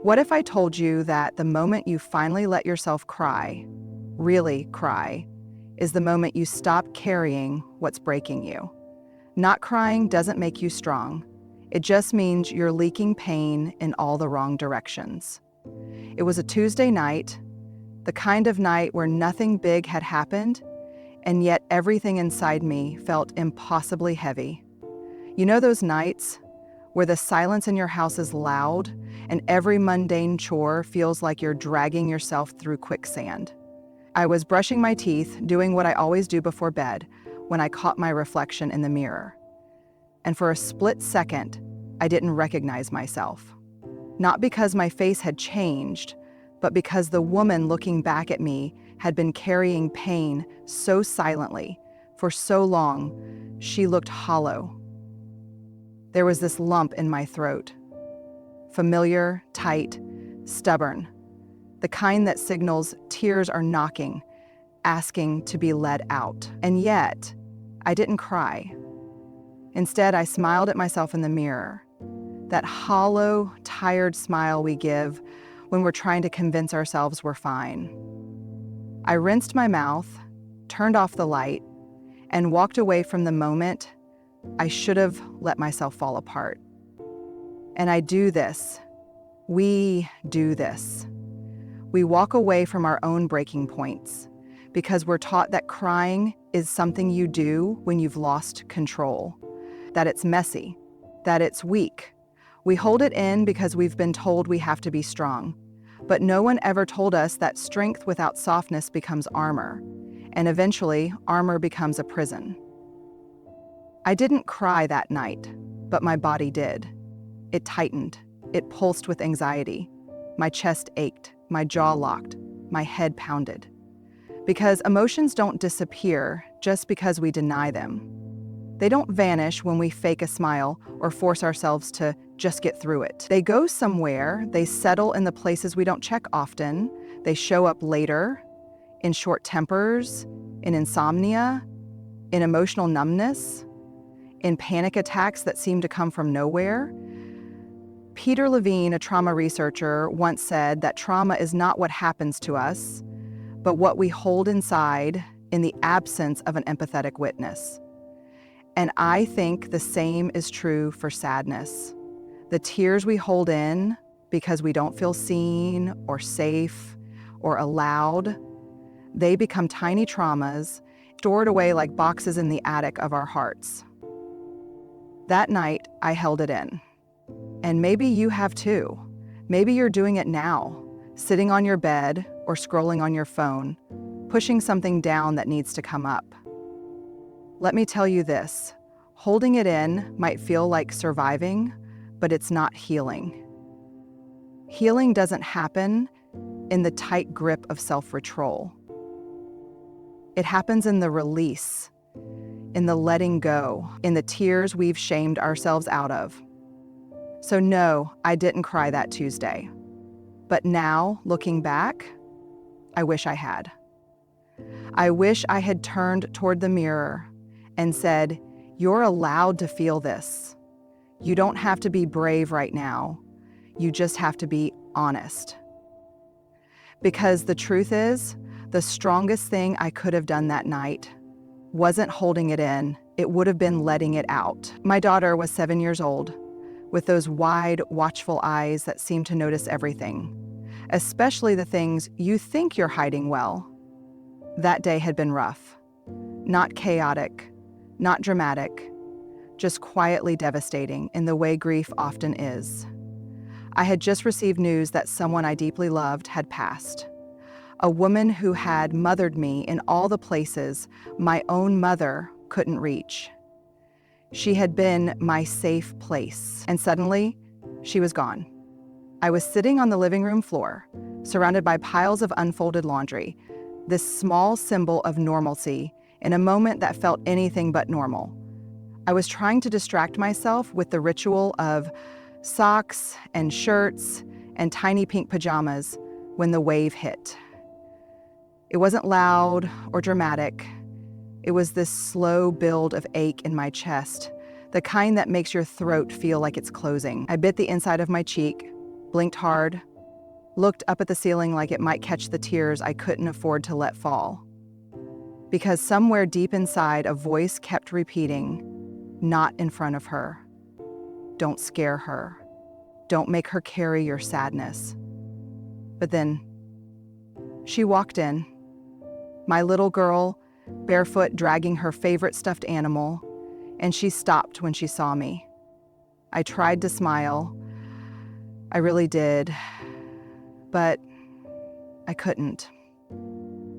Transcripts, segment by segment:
What if I told you that the moment you finally let yourself cry, really cry, is the moment you stop carrying what's breaking you? Not crying doesn't make you strong. It just means you're leaking pain in all the wrong directions. It was a Tuesday night, the kind of night where nothing big had happened, and yet everything inside me felt impossibly heavy. You know those nights where the silence in your house is loud and every mundane chore feels like you're dragging yourself through quicksand? I was brushing my teeth, doing what I always do before bed, when I caught my reflection in the mirror. And for a split second, I didn't recognize myself. Not because my face had changed, but because the woman looking back at me had been carrying pain so silently for so long, she looked hollow. There was this lump in my throat. Familiar, tight, stubborn. The kind that signals tears are knocking, asking to be let out. And yet, I didn't cry. Instead, I smiled at myself in the mirror. That hollow, tired smile we give when we're trying to convince ourselves we're fine. I rinsed my mouth, turned off the light, and walked away from the moment I should have let myself fall apart. And I do this. We do this. We walk away from our own breaking points because we're taught that crying is something you do when you've lost control, that it's messy, that it's weak. We hold it in because we've been told we have to be strong. But no one ever told us that strength without softness becomes armor, and eventually armor becomes a prison. I didn't cry that night, but my body did. It tightened. It pulsed with anxiety. My chest ached, my jaw locked, my head pounded. Because emotions don't disappear just because we deny them. They don't vanish when we fake a smile or force ourselves to just get through it. They go somewhere, they settle in the places we don't check often, they show up later, in short tempers, in insomnia, in emotional numbness, in panic attacks that seem to come from nowhere. Peter Levine, a trauma researcher, once said that trauma is not what happens to us, but what we hold inside in the absence of an empathetic witness. And I think the same is true for sadness. The tears we hold in because we don't feel seen or safe or allowed, they become tiny traumas stored away like boxes in the attic of our hearts. That night, I held it in. And maybe you have too. Maybe you're doing it now, sitting on your bed or scrolling on your phone, pushing something down that needs to come up. Let me tell you this, holding it in might feel like surviving, but it's not healing. Healing doesn't happen in the tight grip of self-control. It happens in the release, in the letting go, in the tears we've shamed ourselves out of. So no, I didn't cry that Tuesday. But now, looking back, I wish I had. I wish I had turned toward the mirror and said, "You're allowed to feel this. You don't have to be brave right now. You just have to be honest." Because the truth is, the strongest thing I could have done that night wasn't holding it in. It would have been letting it out. My daughter was 7 years old, with those wide, watchful eyes that seem to notice everything, especially the things you think you're hiding well. That day had been rough. Not chaotic, not dramatic, just quietly devastating in the way grief often is. I had just received news that someone I deeply loved had passed. A woman who had mothered me in all the places my own mother couldn't reach. She had been my safe place, and suddenly, she was gone. I was sitting on the living room floor, surrounded by piles of unfolded laundry, this small symbol of normalcy in a moment that felt anything but normal. I was trying to distract myself with the ritual of socks and shirts and tiny pink pajamas when the wave hit. It wasn't loud or dramatic. It was this slow build of ache in my chest, the kind that makes your throat feel like it's closing. I bit the inside of my cheek, blinked hard, looked up at the ceiling like it might catch the tears I couldn't afford to let fall. Because somewhere deep inside, a voice kept repeating, "Not in front of her. Don't scare her. Don't make her carry your sadness." But then she walked in, my little girl, barefoot, dragging her favorite stuffed animal, and she stopped when she saw me. I tried to smile. I really did, but I couldn't.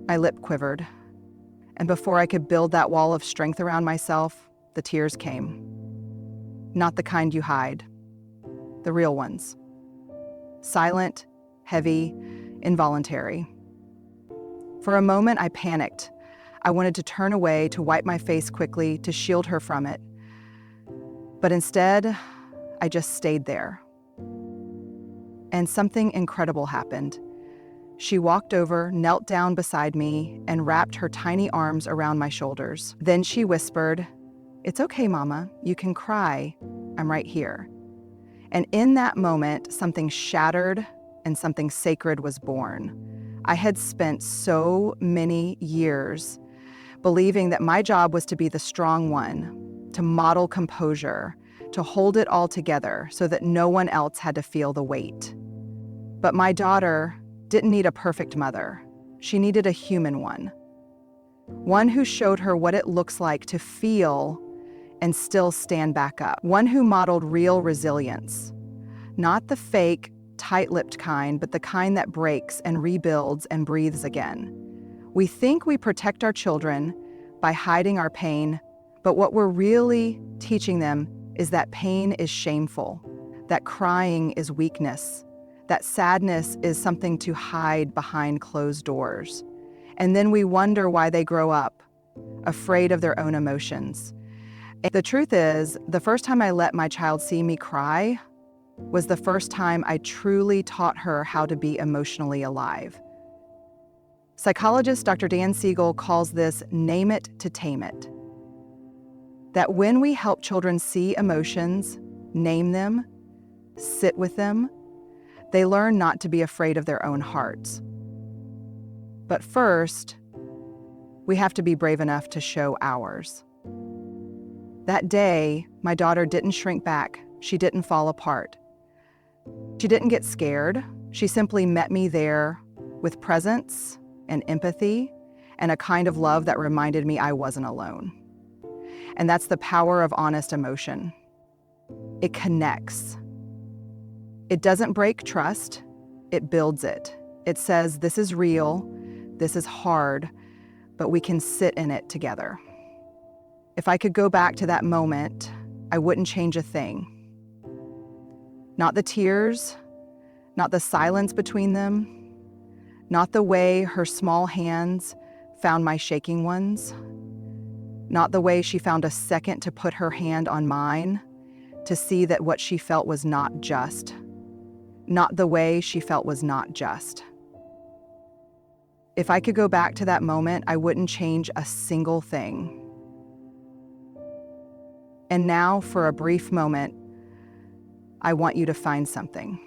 My lip quivered, and before I could build that wall of strength around myself, the tears came. Not the kind you hide, the real ones. Silent, heavy, involuntary. For a moment, I panicked. I wanted to turn away, to wipe my face quickly, to shield her from it. But instead, I just stayed there. And something incredible happened. She walked over, knelt down beside me, and wrapped her tiny arms around my shoulders. Then she whispered, "It's okay, Mama. You can cry. I'm right here." And in that moment, something shattered and something sacred was born. I had spent so many years believing that my job was to be the strong one, to model composure, to hold it all together so that no one else had to feel the weight. But my daughter didn't need a perfect mother. She needed a human one. One who showed her what it looks like to feel and still stand back up. One who modeled real resilience. Not the fake, tight-lipped kind, but the kind that breaks and rebuilds and breathes again. We think we protect our children by hiding our pain, but what we're really teaching them is that pain is shameful, that crying is weakness, that sadness is something to hide behind closed doors. And then we wonder why they grow up, afraid of their own emotions. And the truth is, the first time I let my child see me cry was the first time I truly taught her how to be emotionally alive. Psychologist Dr. Dan Siegel calls this "name it to tame it." That when we help children see emotions, name them, sit with them, they learn not to be afraid of their own hearts. But first, we have to be brave enough to show ours. That day, my daughter didn't shrink back. She didn't fall apart. She didn't get scared. She simply met me there with presence and empathy and a kind of love that reminded me I wasn't alone. And that's the power of honest emotion. It connects. It doesn't break trust, it builds it. It says, this is real, this is hard, but we can sit in it together. If I could go back to that moment, I wouldn't change a thing. Not the tears, not the silence between them, not the way her small hands found my shaking ones, not the way she found a second to put her hand on mine, to see that what she felt was not just. Not the way she felt was not just. If I could go back to that moment, I wouldn't change a single thing. And now, for a brief moment, I want you to find something.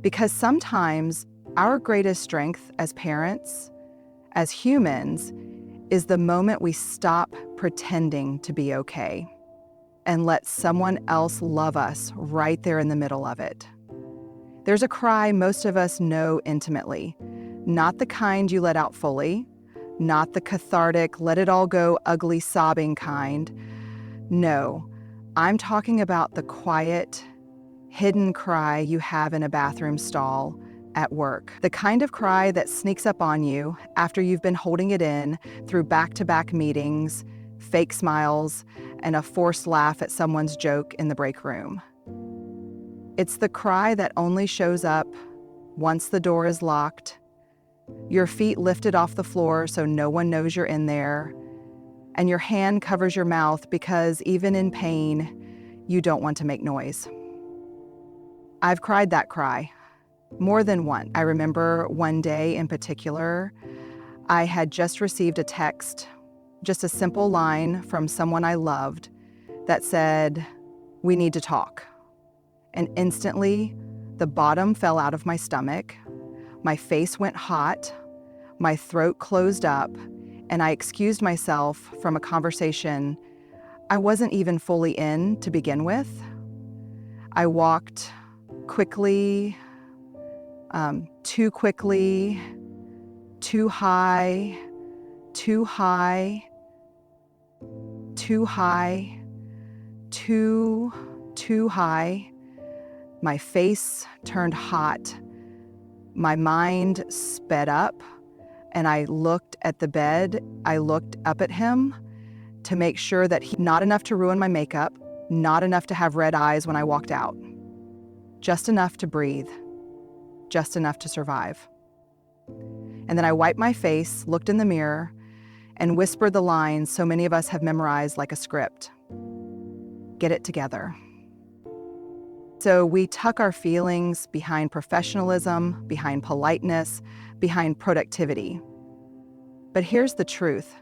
Because sometimes our greatest strength as parents, as humans, is the moment we stop pretending to be okay and let someone else love us right there in the middle of it. There's a cry most of us know intimately, not the kind you let out fully, not the cathartic, let it all go ugly sobbing kind. No, I'm talking about the quiet, hidden cry you have in a bathroom stall at work. The kind of cry that sneaks up on you after you've been holding it in through back-to-back meetings, fake smiles, and a forced laugh at someone's joke in the break room. It's the cry that only shows up once the door is locked, your feet lifted off the floor so no one knows you're in there, and your hand covers your mouth because even in pain, you don't want to make noise. I've cried that cry more than once. I remember one day in particular, I had just received a text, just a simple line from someone I loved that said, "We need to talk." and instantly the bottom fell out of my stomach, my face went hot, my throat closed up, and I excused myself from a conversation I wasn't even fully in to begin with. I walked quickly, too quickly, too high, too high, too high, too high. My face turned hot. My mind sped up, and I looked at the bed. I looked up at him to make sure that not enough to ruin my makeup, not enough to have red eyes when I walked out. Just enough to breathe, just enough to survive. And then I wiped my face, looked in the mirror, and whispered the lines so many of us have memorized like a script. Get it together. So we tuck our feelings behind professionalism, behind politeness, behind productivity. But here's the truth.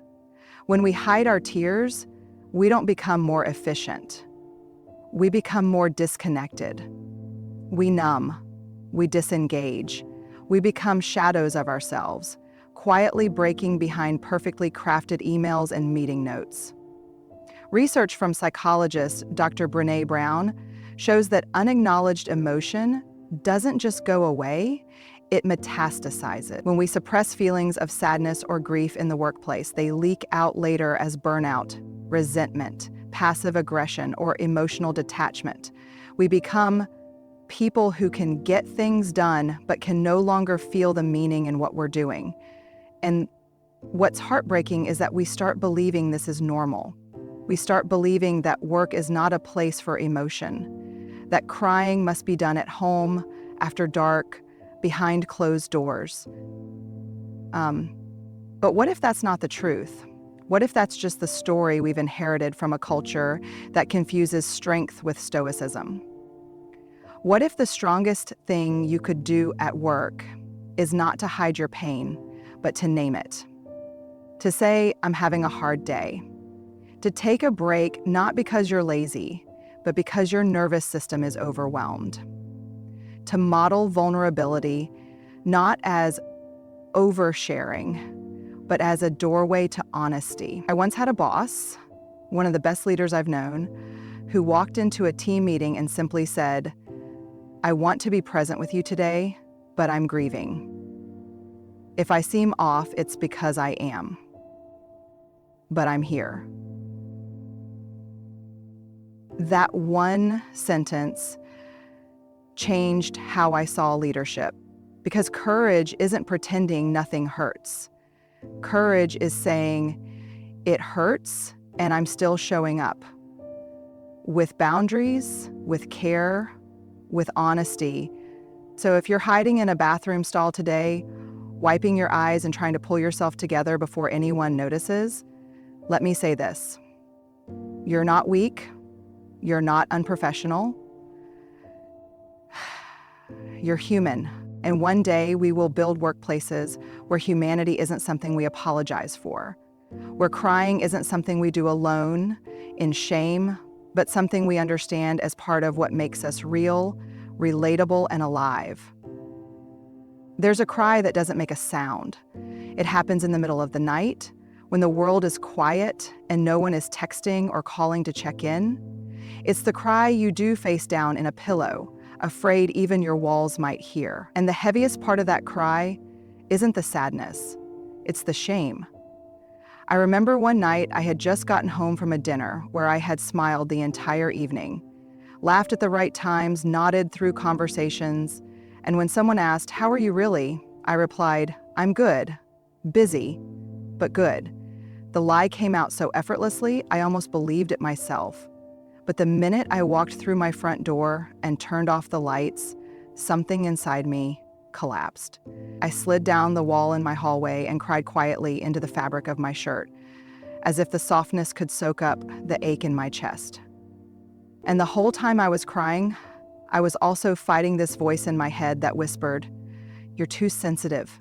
When we hide our tears, we don't become more efficient. We become more disconnected. We numb. We disengage. We become shadows of ourselves, quietly breaking behind perfectly crafted emails and meeting notes. Research from psychologist Dr. Brené Brown shows that unacknowledged emotion doesn't just go away, it metastasizes. When we suppress feelings of sadness or grief in the workplace, they leak out later as burnout, resentment, passive aggression, or emotional detachment. We become people who can get things done but can no longer feel the meaning in what we're doing. And what's heartbreaking is that we start believing this is normal. We start believing that work is not a place for emotion, that crying must be done at home, after dark, behind closed doors. But what if that's not the truth? What if that's just the story we've inherited from a culture that confuses strength with stoicism? What if the strongest thing you could do at work is not to hide your pain, but to name it? To say, I'm having a hard day. To take a break, not because you're lazy, but because your nervous system is overwhelmed. To model vulnerability, not as oversharing, but as a doorway to honesty. I once had a boss, one of the best leaders I've known, who walked into a team meeting and simply said, I want to be present with you today, but I'm grieving. If I seem off, it's because I am. But I'm here. That one sentence changed how I saw leadership, because courage isn't pretending nothing hurts. Courage is saying, it hurts, and I'm still showing up. With boundaries, with care, with honesty. So if you're hiding in a bathroom stall today, wiping your eyes and trying to pull yourself together before anyone notices, let me say this. You're not weak. You're not unprofessional. You're human. And one day we will build workplaces where humanity isn't something we apologize for, where crying isn't something we do alone, in shame, but something we understand as part of what makes us real, relatable, and alive. There's a cry that doesn't make a sound. It happens in the middle of the night, when the world is quiet and no one is texting or calling to check in. It's the cry you do face down in a pillow, afraid even your walls might hear. And the heaviest part of that cry isn't the sadness, it's the shame. I remember one night I had just gotten home from a dinner where I had smiled the entire evening, laughed at the right times, nodded through conversations, and when someone asked, "How are you really?" I replied, "I'm good, busy, but good." The lie came out so effortlessly, I almost believed it myself. But the minute I walked through my front door and turned off the lights, something inside me collapsed. I slid down the wall in my hallway and cried quietly into the fabric of my shirt, as if the softness could soak up the ache in my chest. And the whole time I was crying, I was also fighting this voice in my head that whispered, "You're too sensitive.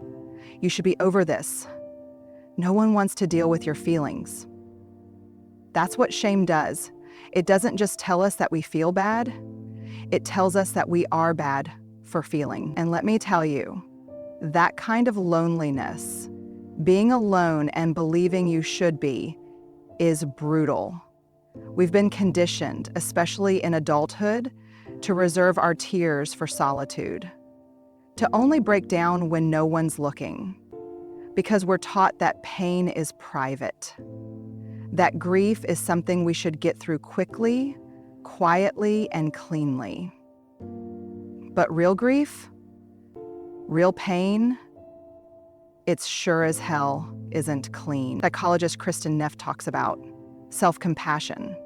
You should be over this. No one wants to deal with your feelings." That's what shame does. It doesn't just tell us that we feel bad. It tells us that we are bad for feeling. And let me tell you, that kind of loneliness, being alone and believing you should be, is brutal. We've been conditioned, especially in adulthood, to reserve our tears for solitude, to only break down when no one's looking, because we're taught that pain is private, that grief is something we should get through quickly, quietly, and cleanly. But real grief, real pain, it's sure as hell isn't clean. Psychologist Kristen Neff talks about self-compassion,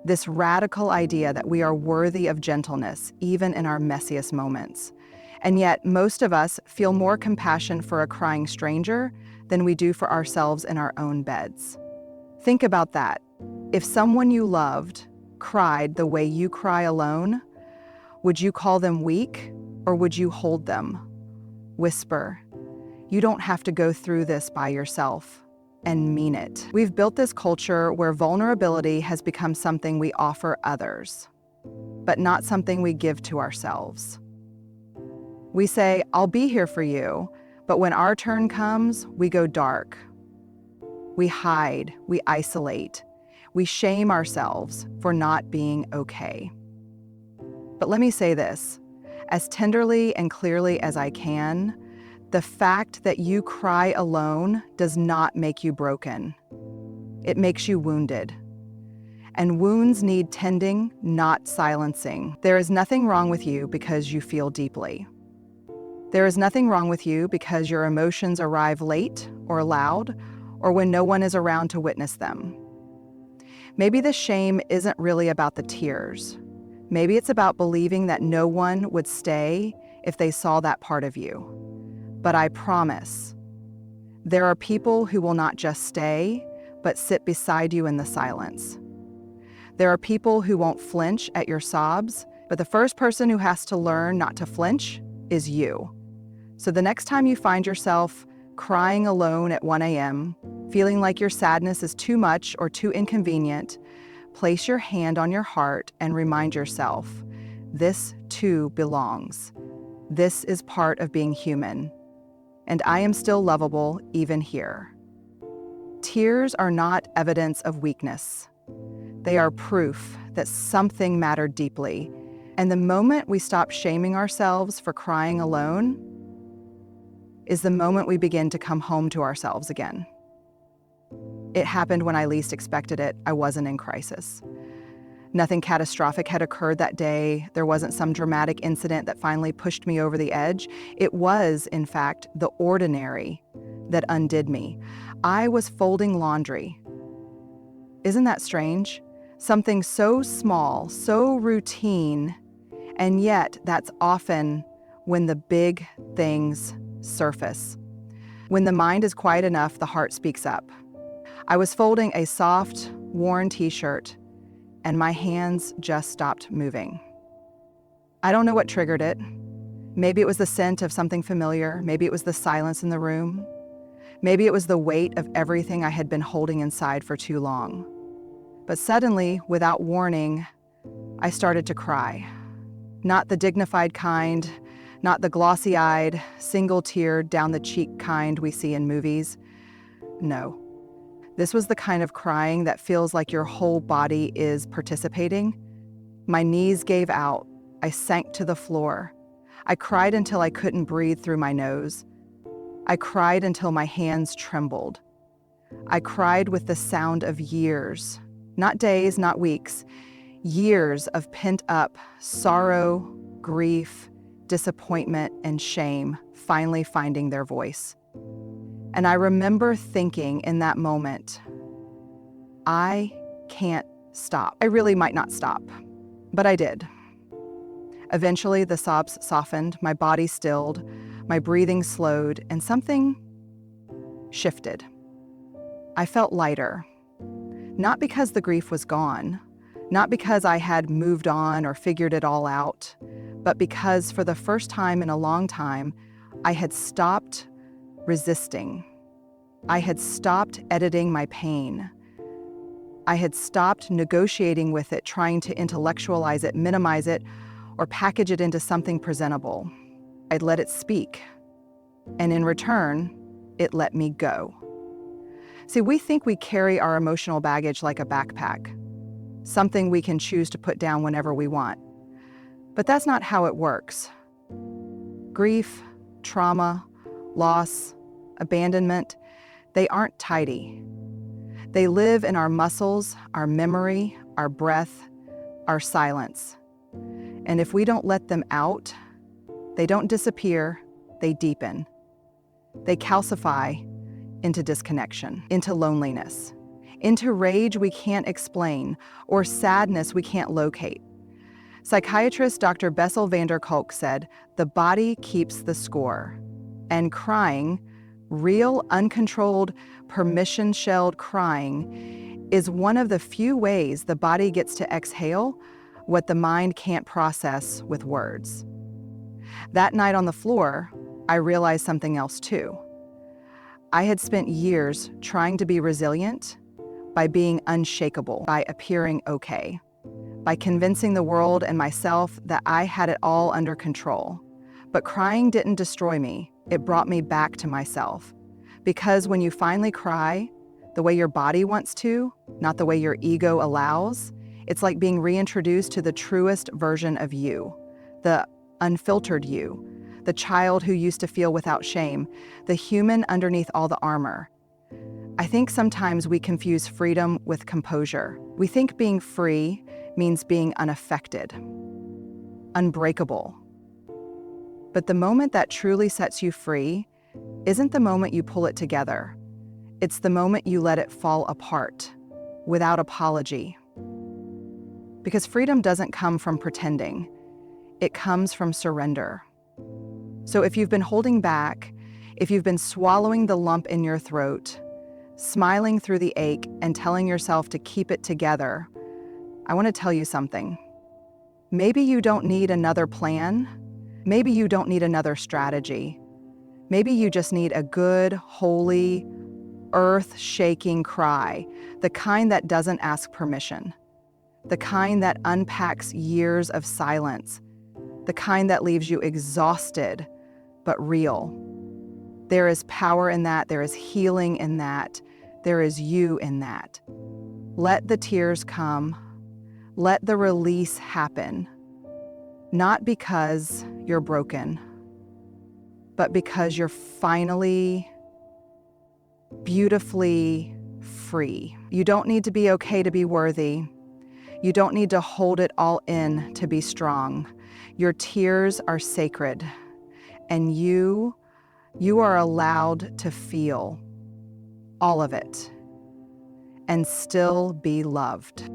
this radical idea that we are worthy of gentleness even in our messiest moments. And yet, most of us feel more compassion for a crying stranger than we do for ourselves in our own beds. Think about that. If someone you loved cried the way you cry alone, would you call them weak, or would you hold them? Whisper, "You don't have to go through this by yourself," and mean it. We've built this culture where vulnerability has become something we offer others, but not something we give to ourselves. We say, "I'll be here for you," but when our turn comes, we go dark. We hide, we isolate, we shame ourselves for not being okay. But let me say this, as tenderly and clearly as I can, the fact that you cry alone does not make you broken. It makes you wounded. And wounds need tending, not silencing. There is nothing wrong with you because you feel deeply. There is nothing wrong with you because your emotions arrive late or loud, or when no one is around to witness them. Maybe the shame isn't really about the tears. Maybe it's about believing that no one would stay if they saw that part of you. But I promise, there are people who will not just stay, but sit beside you in the silence. There are people who won't flinch at your sobs, but the first person who has to learn not to flinch is you. So the next time you find yourself crying alone at 1 a.m., feeling like your sadness is too much or too inconvenient, place your hand on your heart and remind yourself, this too belongs. This is part of being human. And I am still lovable even here. Tears are not evidence of weakness. They are proof that something mattered deeply. And the moment we stop shaming ourselves for crying alone is the moment we begin to come home to ourselves again. It happened when I least expected it. I wasn't in crisis. Nothing catastrophic had occurred that day. There wasn't some dramatic incident that finally pushed me over the edge. It was, in fact, the ordinary that undid me. I was folding laundry. Isn't that strange? Something so small, so routine, and yet that's often when the big things surface. When the mind is quiet enough, the heart speaks up. I was folding a soft, worn t-shirt, and my hands just stopped moving. I don't know what triggered it. Maybe it was the scent of something familiar. Maybe it was the silence in the room. Maybe it was the weight of everything I had been holding inside for too long. But suddenly, without warning, I started to cry. Not the dignified kind, not the glossy-eyed, single-tear down the cheek kind we see in movies. No. This was the kind of crying that feels like your whole body is participating. My knees gave out. I sank to the floor. I cried until I couldn't breathe through my nose. I cried until my hands trembled. I cried with the sound of years, not days, not weeks, years of pent-up sorrow, grief, disappointment, and shame finally finding their voice. And I remember thinking in that moment, I can't stop. I really might not stop, but I did. Eventually, the sobs softened, my body stilled, my breathing slowed, and something shifted. I felt lighter, not because the grief was gone, not because I had moved on or figured it all out, but because for the first time in a long time, I had stopped resisting. I had stopped editing my pain. I had stopped negotiating with it, trying to intellectualize it, minimize it, or package it into something presentable. I'd let it speak, and in return, it let me go. See, we think we carry our emotional baggage like a backpack, something we can choose to put down whenever we want. But that's not how it works. Grief, trauma, loss, abandonment, they aren't tidy. They live in our muscles, our memory, our breath, our silence. And if we don't let them out, they don't disappear, they deepen. They calcify into disconnection, into loneliness, into rage we can't explain, or sadness we can't locate. Psychiatrist Dr. Bessel van der Kolk said, "The body keeps the score." And crying, real, uncontrolled, permission-shelled crying, is one of the few ways the body gets to exhale what the mind can't process with words. That night on the floor, I realized something else too. I had spent years trying to be resilient by being unshakable, by appearing okay, by convincing the world and myself that I had it all under control. But crying didn't destroy me. It brought me back to myself. Because when you finally cry, the way your body wants to, not the way your ego allows, it's like being reintroduced to the truest version of you, the unfiltered you, the child who used to feel without shame, the human underneath all the armor. I think sometimes we confuse freedom with composure. We think being free means being unaffected, unbreakable. But the moment that truly sets you free isn't the moment you pull it together. It's the moment you let it fall apart, without apology. Because freedom doesn't come from pretending. It comes from surrender. So if you've been holding back, if you've been swallowing the lump in your throat, smiling through the ache and telling yourself to keep it together, I want to tell you something. Maybe you don't need another plan. Maybe you don't need another strategy. Maybe you just need a good, holy, earth-shaking cry, the kind that doesn't ask permission, the kind that unpacks years of silence, the kind that leaves you exhausted but real. There is power in that. There is healing in that. There is you in that. Let the tears come. Let the release happen. Not because you're broken, but because you're finally, beautifully free. You don't need to be okay to be worthy. You don't need to hold it all in to be strong. Your tears are sacred, and you are allowed to feel all of it and still be loved.